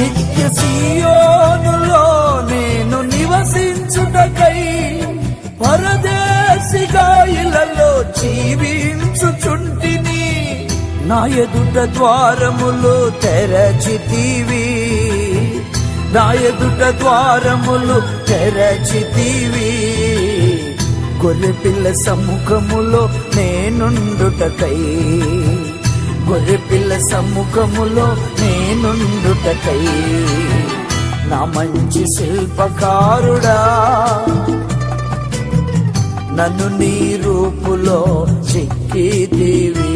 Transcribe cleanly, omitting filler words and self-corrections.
నిత్య సీయోనులో నేను నివసించుటకై పరదేశిగా ఇలలో జీవించుచుంటిని. నా ఎదుట ద్వారములు తెరచితివి, నా ఎదుట ద్వారములు తెరచితివి. గొర్రెపిల్ల సముఖములో నేనుండుటకై, గొర్రెపిల్ల సముఖములో నేనుండుటకై. నా మంచి శిల్పకారుడా, నన్ను నీ రూపులో చెక్కితివి.